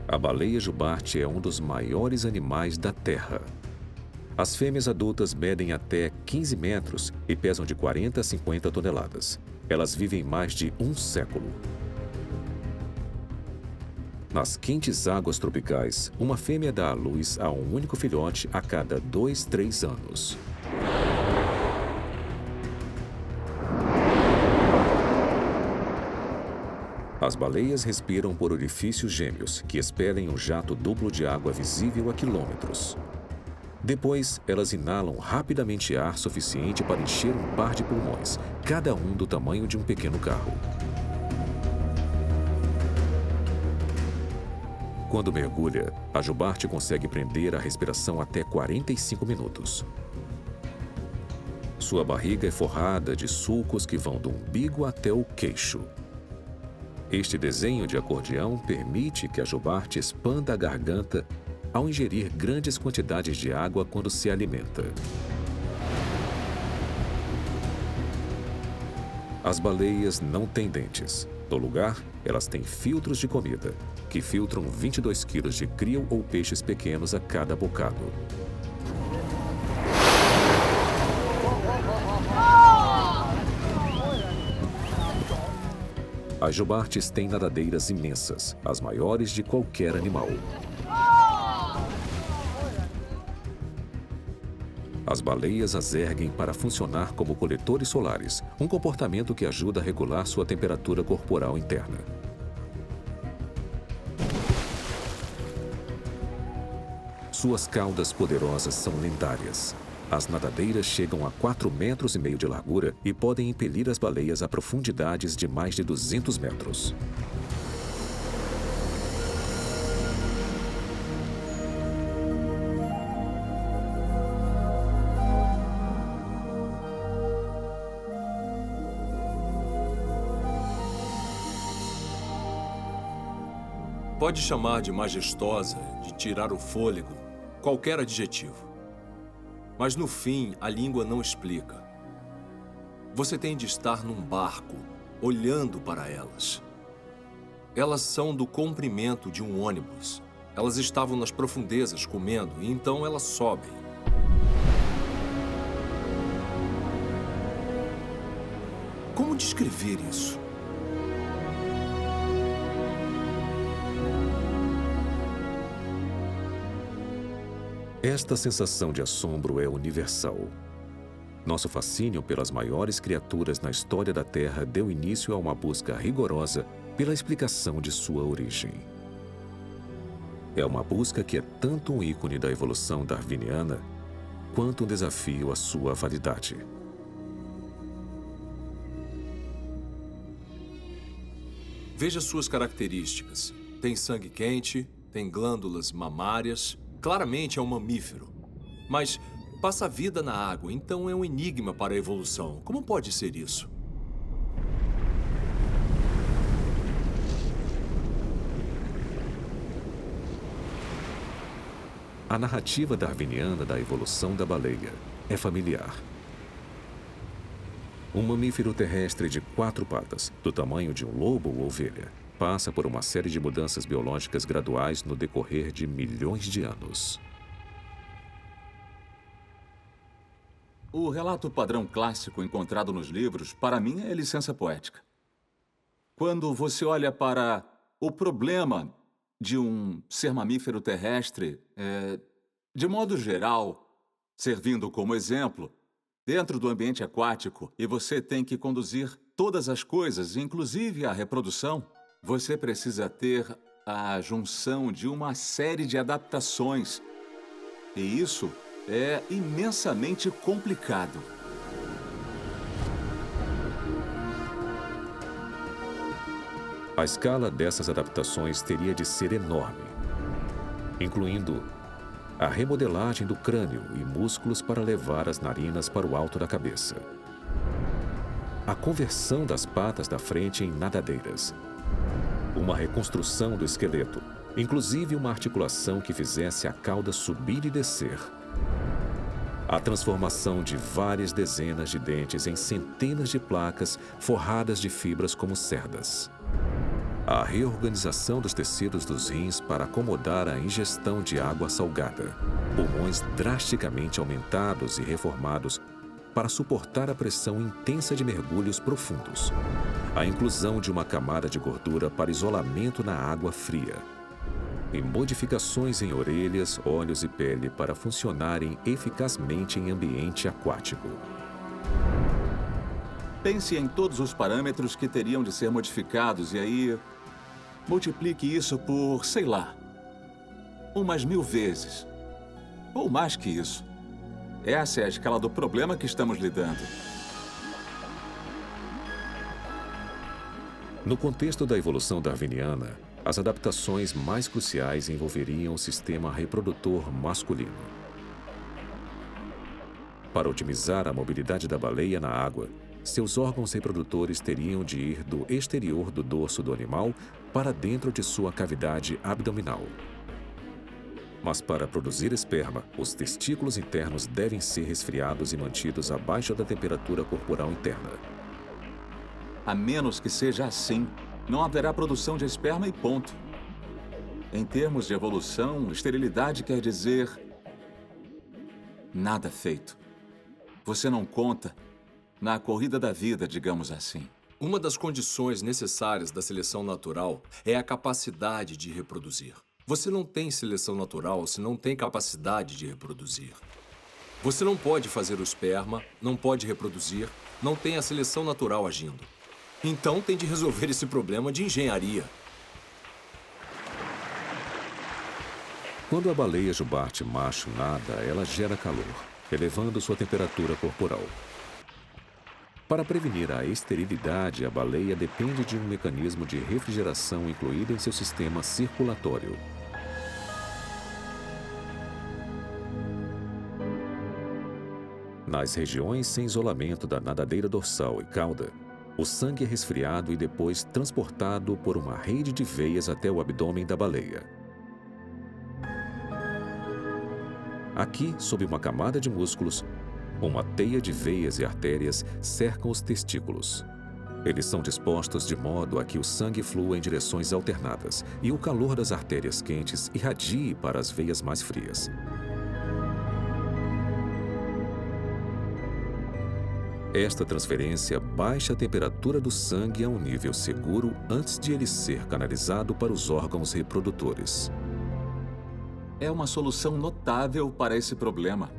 Speaker 1: A baleia jubarte é um dos maiores animais da Terra. As fêmeas adultas medem até 15 metros e pesam de 40 a 50 toneladas. Elas vivem mais de um século. Nas quentes águas tropicais, uma fêmea dá à luz a um único filhote a cada 2, 3 anos. As baleias respiram por orifícios gêmeos, que expelem um jato duplo de água visível a quilômetros. Depois, elas inalam rapidamente ar suficiente para encher um par de pulmões, cada um do tamanho de um pequeno carro. Quando mergulha, a jubarte consegue prender a respiração até 45 minutos. Sua barriga é forrada de sulcos que vão do umbigo até o queixo. Este desenho de acordeão permite que a jubarte expanda a garganta ao ingerir grandes quantidades de água quando se alimenta. As baleias não têm dentes. No lugar, elas têm filtros de comida, que filtram 22 quilos de krill ou peixes pequenos a cada bocado. As jubartes têm nadadeiras imensas, as maiores de qualquer animal. As baleias as erguem para funcionar como coletores solares, um comportamento que ajuda a regular sua temperatura corporal interna. Suas caudas poderosas são lendárias. As nadadeiras chegam a 4,5 metros de largura e podem impelir as baleias a profundidades de mais de 200 metros.
Speaker 2: Pode chamar de majestosa, de tirar o fôlego, qualquer adjetivo. Mas no fim, a língua não explica. Você tem de estar num barco, olhando para elas. Elas são do comprimento de um ônibus. Elas estavam nas profundezas comendo e então elas sobem. Como descrever isso?
Speaker 1: Esta sensação de assombro é universal. Nosso fascínio pelas maiores criaturas na história da Terra deu início a uma busca rigorosa pela explicação de sua origem. É uma busca que é tanto um ícone da evolução darwiniana quanto um desafio à sua validade.
Speaker 2: Veja suas características. Tem sangue quente, tem glândulas mamárias. Claramente é um mamífero. Mas passa a vida na água, então é um enigma para a evolução. Como pode ser isso?
Speaker 1: A narrativa darwiniana da evolução da baleia é familiar. Um mamífero terrestre de 4 patas, do tamanho de um lobo ou ovelha, passa por uma série de mudanças biológicas graduais no decorrer de milhões de anos.
Speaker 9: O relato padrão clássico encontrado nos livros, para mim, é licença poética. Quando você olha para o problema de um ser mamífero terrestre, de modo geral, servindo como exemplo, dentro do ambiente aquático, e você tem que conduzir todas as coisas, inclusive a reprodução, você precisa ter a junção de uma série de adaptações. E isso é imensamente complicado.
Speaker 1: A escala dessas adaptações teria de ser enorme, incluindo a remodelagem do crânio e músculos para levar as narinas para o alto da cabeça, a conversão das patas da frente em nadadeiras, uma reconstrução do esqueleto, inclusive uma articulação que fizesse a cauda subir e descer, a transformação de várias dezenas de dentes em centenas de placas forradas de fibras como cerdas, a reorganização dos tecidos dos rins para acomodar a ingestão de água salgada, pulmões drasticamente aumentados e reformados para suportar a pressão intensa de mergulhos profundos, a inclusão de uma camada de gordura para isolamento na água fria, e modificações em orelhas, olhos e pele para funcionarem eficazmente em ambiente aquático.
Speaker 9: Pense em todos os parâmetros que teriam de ser modificados e aí multiplique isso por, sei lá, umas 1000 vezes. Ou mais que isso. Essa é a escala do problema que estamos lidando.
Speaker 1: No contexto da evolução darwiniana, as adaptações mais cruciais envolveriam o sistema reprodutor masculino. Para otimizar a mobilidade da baleia na água, seus órgãos reprodutores teriam de ir do exterior do dorso do animal para dentro de sua cavidade abdominal. Mas para produzir esperma, os testículos internos devem ser resfriados e mantidos abaixo da temperatura corporal interna.
Speaker 9: A menos que seja assim, não haverá produção de esperma e ponto. Em termos de evolução, esterilidade quer dizer nada feito. Você não conta na corrida da vida, digamos assim.
Speaker 2: Uma das condições necessárias da seleção natural é a capacidade de reproduzir. Você não tem seleção natural se não tem capacidade de reproduzir. Você não pode fazer o esperma, não pode reproduzir, não tem a seleção natural agindo. Então tem de resolver esse problema de engenharia.
Speaker 1: Quando a baleia jubarte macho nada, ela gera calor, elevando sua temperatura corporal. Para prevenir a esterilidade, a baleia depende de um mecanismo de refrigeração incluído em seu sistema circulatório. Nas regiões sem isolamento da nadadeira dorsal e cauda, o sangue é resfriado e depois transportado por uma rede de veias até o abdômen da baleia. Aqui, sob uma camada de músculos, uma teia de veias e artérias cercam os testículos. Eles são dispostos de modo a que o sangue flua em direções alternadas e o calor das artérias quentes irradie para as veias mais frias. Esta transferência baixa a temperatura do sangue a um nível seguro antes de ele ser canalizado para os órgãos reprodutores.
Speaker 9: É uma solução notável para esse problema.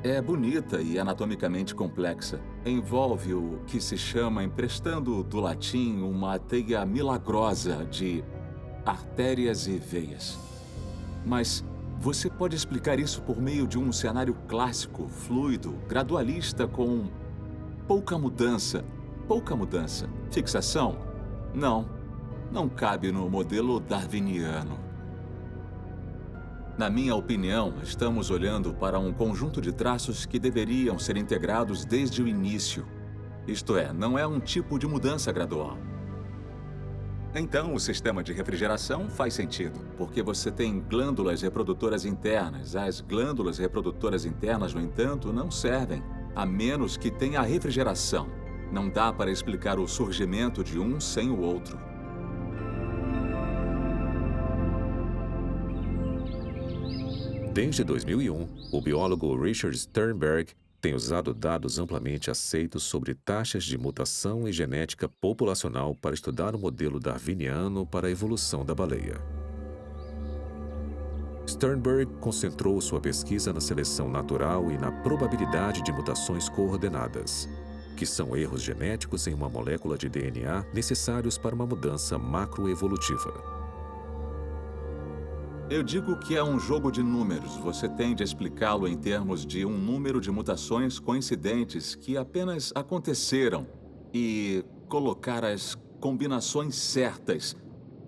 Speaker 9: É bonita e anatomicamente complexa. envolve o que se chama, emprestando do latim, uma teia milagrosa de artérias e veias. Mas você pode explicar isso por meio de um cenário clássico, fluido, gradualista, com pouca mudança. Pouca mudança. Fixação? Não cabe no modelo darwiniano. Na minha opinião, estamos olhando para um conjunto de traços que deveriam ser integrados desde o início. Isto é, não é um tipo de mudança gradual. Então, o sistema de refrigeração faz sentido, porque você tem glândulas reprodutoras internas. As glândulas reprodutoras internas, no entanto, não servem, a menos que tenha a refrigeração. Não dá para explicar o surgimento de um sem o outro.
Speaker 1: Desde 2001, o biólogo Richard Sternberg tem usado dados amplamente aceitos sobre taxas de mutação e genética populacional para estudar o modelo darwiniano para a evolução da baleia. Sternberg concentrou sua pesquisa na seleção natural e na probabilidade de mutações coordenadas, que são erros genéticos em uma molécula de DNA necessários para uma mudança macroevolutiva.
Speaker 9: Eu digo que é um jogo de números. Você tende a explicá-lo em termos de um número de mutações coincidentes que apenas aconteceram e colocar as combinações certas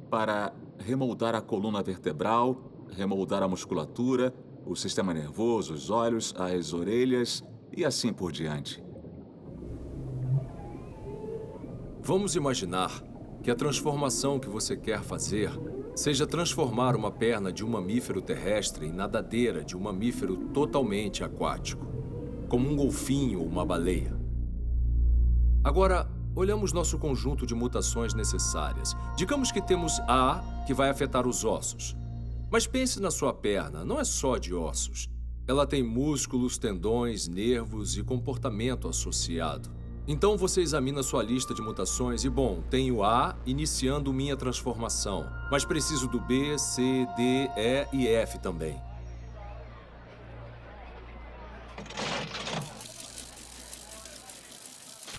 Speaker 9: para remoldar a coluna vertebral, remoldar a musculatura, o sistema nervoso, os olhos, as orelhas e assim por diante.
Speaker 2: Vamos imaginar que a transformação que você quer fazer seja transformar uma perna de um mamífero terrestre em nadadeira de um mamífero totalmente aquático, como um golfinho ou uma baleia. Agora, olhamos nosso conjunto de mutações necessárias. Digamos que temos A, que vai afetar os ossos. Mas pense na sua perna, não é só de ossos. Ela tem músculos, tendões, nervos e comportamento associado. Então você examina sua lista de mutações e, bom, tenho A iniciando minha transformação, mas preciso do B, C, D, E e F também.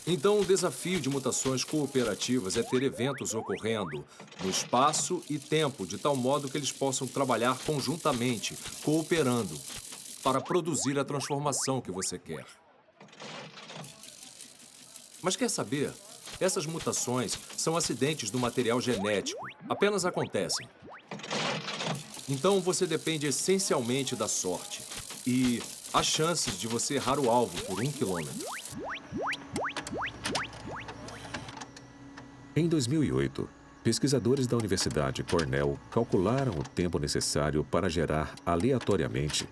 Speaker 2: Então, o desafio de mutações cooperativas é ter eventos ocorrendo no espaço e tempo, de tal modo que eles possam trabalhar conjuntamente, cooperando, para produzir a transformação que você quer. Mas quer saber? Essas mutações são acidentes do material genético. Apenas acontecem. Então você depende essencialmente da sorte e as chances de você errar o alvo por 1 quilômetro.
Speaker 1: Em 2008, pesquisadores da Universidade Cornell calcularam o tempo necessário para gerar aleatoriamente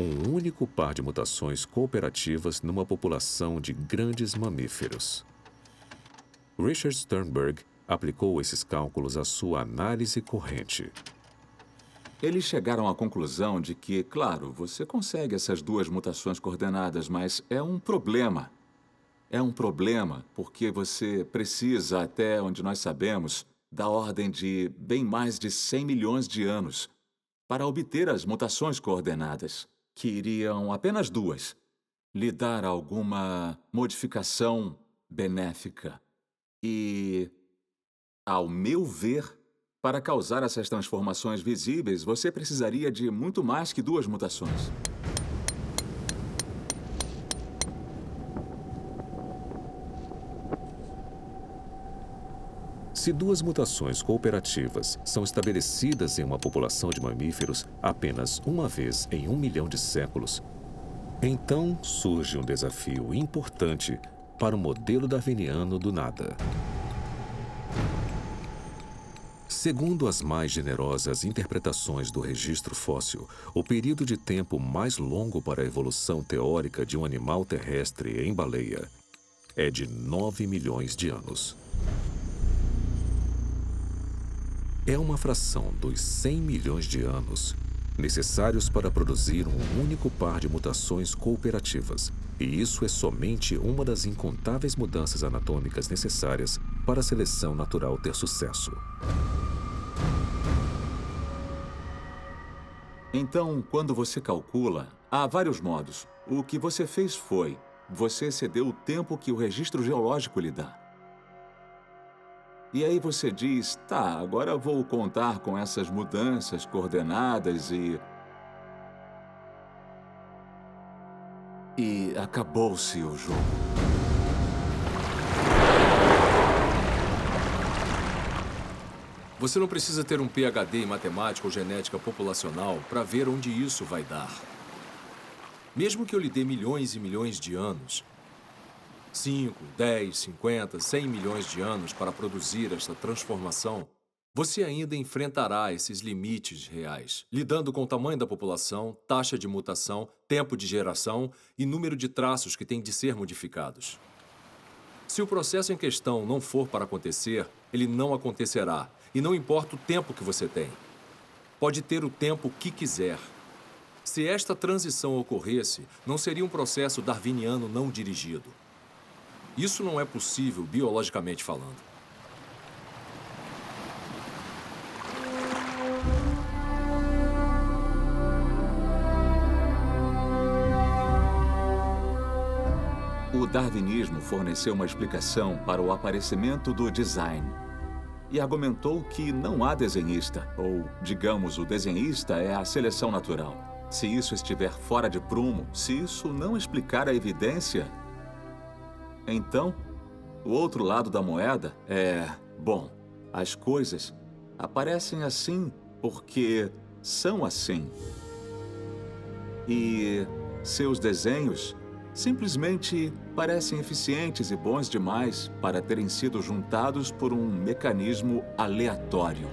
Speaker 1: um único par de mutações cooperativas numa população de grandes mamíferos. Richard Sternberg aplicou esses cálculos à sua análise corrente.
Speaker 9: Eles chegaram à conclusão de que, claro, você consegue essas duas mutações coordenadas, mas é um problema. É um problema porque você precisa, até onde nós sabemos, da ordem de bem mais de 100 milhões de anos para obter as mutações coordenadas, que iriam apenas duas, lhe dar alguma modificação benéfica. E, ao meu ver, para causar essas transformações visíveis, você precisaria de muito mais que duas mutações.
Speaker 1: Se duas mutações cooperativas são estabelecidas em uma população de mamíferos apenas uma vez em 1 milhão de séculos, então surge um desafio importante para o modelo darwiniano do nada. Segundo as mais generosas interpretações do registro fóssil, o período de tempo mais longo para a evolução teórica de um animal terrestre em baleia é de 9 milhões de anos. É uma fração dos 100 milhões de anos necessários para produzir um único par de mutações cooperativas, e isso é somente uma das incontáveis mudanças anatômicas necessárias para a seleção natural ter sucesso.
Speaker 9: Então, quando você calcula, há vários modos. O que você fez foi você excedeu o tempo que o registro geológico lhe dá. E aí você diz, tá, agora vou contar com essas mudanças coordenadas e acabou-se o jogo.
Speaker 2: Você não precisa ter um PhD em matemática ou genética populacional para ver onde isso vai dar. Mesmo que eu lhe dê milhões e milhões de anos, 5, 10, 50, 100 milhões de anos para produzir esta transformação, você ainda enfrentará esses limites reais, lidando com o tamanho da população, taxa de mutação, tempo de geração e número de traços que têm de ser modificados. Se o processo em questão não for para acontecer, ele não acontecerá, e não importa o tempo que você tem. Pode ter o tempo que quiser. Se esta transição ocorresse, não seria um processo darwiniano não dirigido. Isso não é possível biologicamente falando.
Speaker 9: O darwinismo forneceu uma explicação para o aparecimento do design e argumentou que não há desenhista, ou, digamos, o desenhista é a seleção natural. Se isso estiver fora de prumo, se isso não explicar a evidência, então, o outro lado da moeda é, bom, as coisas aparecem assim porque são assim. E seus desenhos simplesmente parecem eficientes e bons demais para terem sido juntados por um mecanismo aleatório.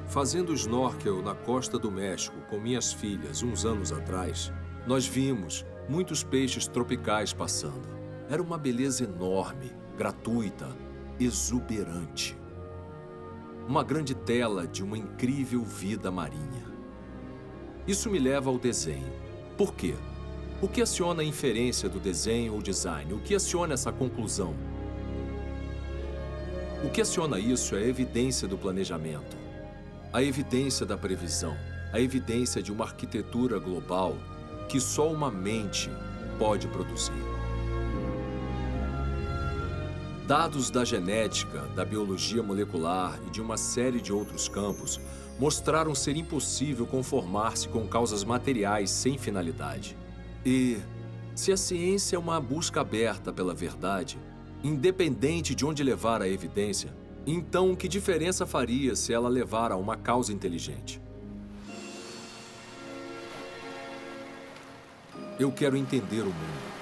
Speaker 2: Fazendo snorkel na costa do México com minhas filhas uns anos atrás, nós vimos muitos peixes tropicais passando. Era uma beleza enorme, gratuita, exuberante. Uma grande tela de uma incrível vida marinha. Isso me leva ao desenho. Por quê? O que aciona a inferência do desenho ou design? O que aciona essa conclusão? O que aciona isso é a evidência do planejamento, a evidência da previsão, a evidência de uma arquitetura global que só uma mente pode produzir. Dados da genética, da biologia molecular e de uma série de outros campos mostraram ser impossível conformar-se com causas materiais sem finalidade. E, se a ciência é uma busca aberta pela verdade, independente de onde levar a evidência, então que diferença faria se ela levar a uma causa inteligente? Eu quero entender o mundo.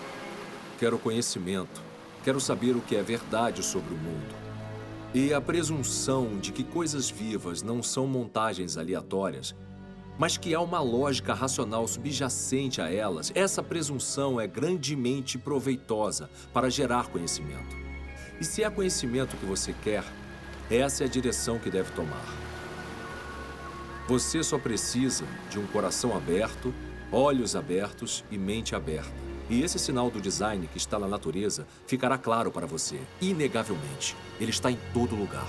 Speaker 2: Quero conhecimento. Quero saber o que é verdade sobre o mundo. E a presunção de que coisas vivas não são montagens aleatórias, mas que há uma lógica racional subjacente a elas, essa presunção é grandemente proveitosa para gerar conhecimento. E se é conhecimento que você quer, essa é a direção que deve tomar. Você só precisa de um coração aberto, olhos abertos e mente aberta. E esse sinal do design que está na natureza ficará claro para você, inegavelmente. Ele está em todo lugar.